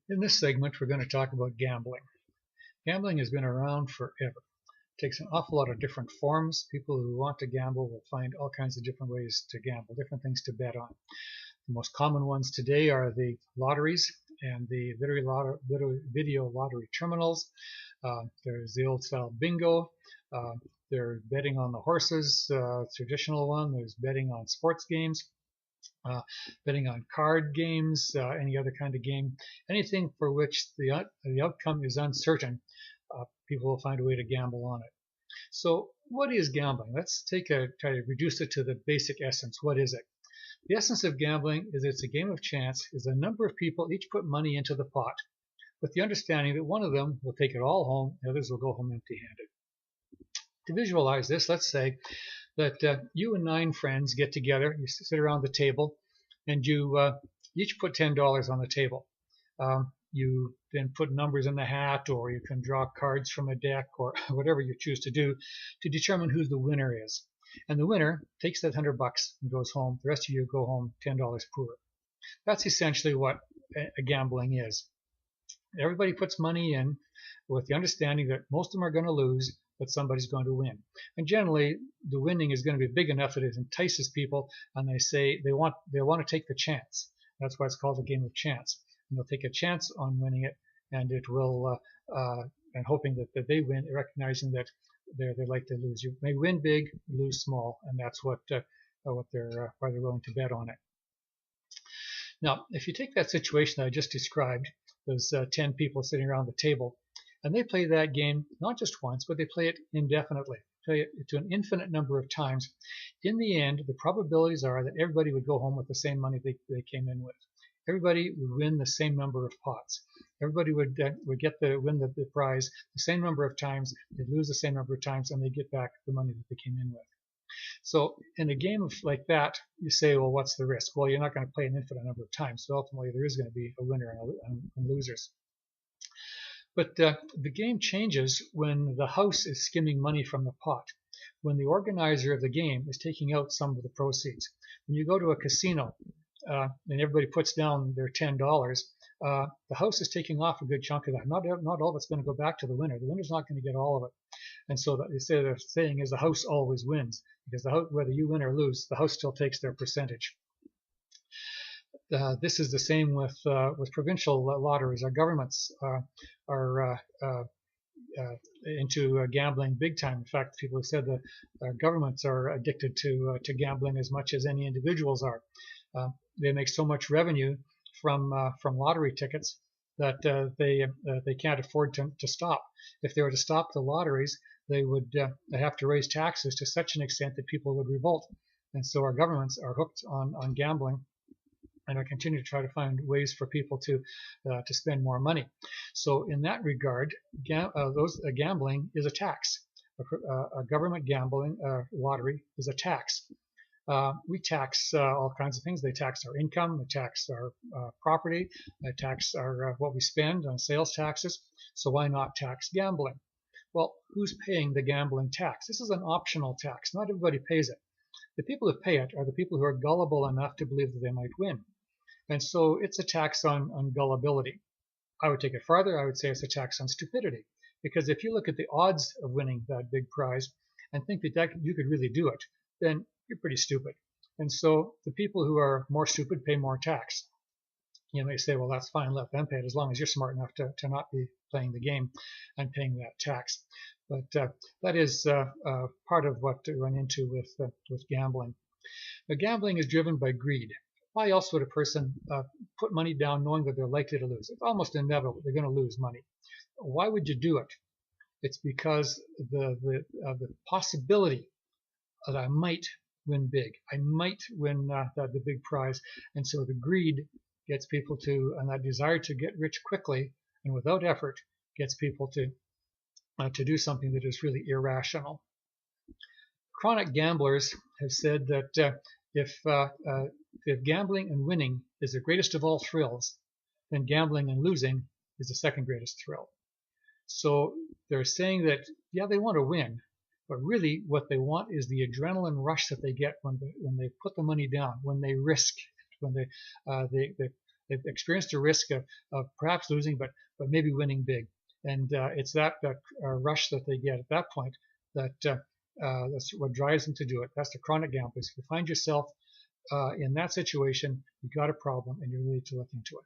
In this segment, we're going to talk about gambling. Gambling has been around forever. It takes an awful lot of different forms. People who want to gamble will find all kinds of different ways to gamble, different things to bet on. The most common ones today are the lotteries and the video lottery terminals. There's the old style bingo. Uh, there's betting on the horses, traditional one. There's betting on sports games. Uh, betting on card games, any other kind of game, anything for which the outcome is uncertain, people will find a way to gamble on it. So what is gambling? Let's try to reduce it to the basic essence. What is it? The essence of gambling is it's a game of chance, is a number of people each put money into the pot with the understanding that one of them will take it all home, the others will go home empty-handed. To visualize this, let's say that you and 9 friends get together, you sit around the table, and you each put $10 on the table. You then put numbers in the hat, or you can draw cards from a deck, or whatever you choose to do to determine who the winner is. And the winner takes that $100 and goes home. The rest of you go home $10 poorer. That's essentially what a gambling is. Everybody puts money in with the understanding that most of them are going to lose, but somebody's going to win. And generally, the winning is going to be big enough that it entices people, and they say they want to take the chance. That's why it's called a game of chance. And they'll take a chance on winning it, and it will, and hoping that they win, recognizing that they're like to lose. You may win big, lose small, and that's why they're willing to bet on it. Now, if you take that situation that I just described, those 10 people sitting around the table, and they play that game not just once, but they play it indefinitely, play it to an infinite number of times. In the end, the probabilities are that everybody would go home with the same money they came in with. Everybody would win the same number of pots. Everybody would win the prize the same number of times, they'd lose the same number of times, and they'd get back the money that they came in with. So in a game like that, you say, well, what's the risk? Well, you're not going to play an infinite number of times, so ultimately there is going to be a winner and losers. But the game changes when the house is skimming money from the pot, when the organizer of the game is taking out some of the proceeds. When you go to a casino and everybody puts down their $10, the house is taking off a good chunk of that. Not all of it's going to go back to the winner. The winner's not going to get all of it. And so the saying is the house always wins, because whether you win or lose, the house still takes their percentage. This is the same with provincial lotteries. Our governments are into gambling big time. In fact, people have said that governments are addicted to gambling as much as any individuals are. They make so much revenue from lottery tickets that they can't afford to stop. If they were to stop the lotteries, they have to raise taxes to such an extent that people would revolt. And so our governments are hooked on gambling, and I continue to try to find ways for people to spend more money. So in that regard, gambling is a tax. A government gambling lottery is a tax. We tax all kinds of things. They tax our income, they tax our property, they tax our what we spend on sales taxes. So why not tax gambling? Well, who's paying the gambling tax? This is an optional tax. Not everybody pays it. The people who pay it are the people who are gullible enough to believe that they might win. And so it's a tax on gullibility. I would take it farther. I would say it's a tax on stupidity. Because if you look at the odds of winning that big prize and think that you could really do it, then you're pretty stupid. And so the people who are more stupid pay more tax. You may say, well, that's fine, let them pay it as long as you're smart enough to not be playing the game and paying that tax. But that is part of what to run into with gambling. Now, gambling is driven by greed. Why else would a person put money down knowing that they're likely to lose? It's almost inevitable they're going to lose money. Why would you do it? It's because the possibility that I might win big, I might win the big prize, and so the greed gets people and that desire to get rich quickly and without effort gets people to do something that is really irrational. Chronic gamblers have said that if gambling and winning is the greatest of all thrills, then gambling and losing is the second greatest thrill. So they're saying that, yeah, they want to win, but really what they want is the adrenaline rush that they get when they put the money down, when they risk, when They've experienced a risk of perhaps losing, but maybe winning big. And it's that rush that they get at that point that's what drives them to do it. That's the chronic gamblers. If you find yourself in that situation, you've got a problem, and you really need to look into it.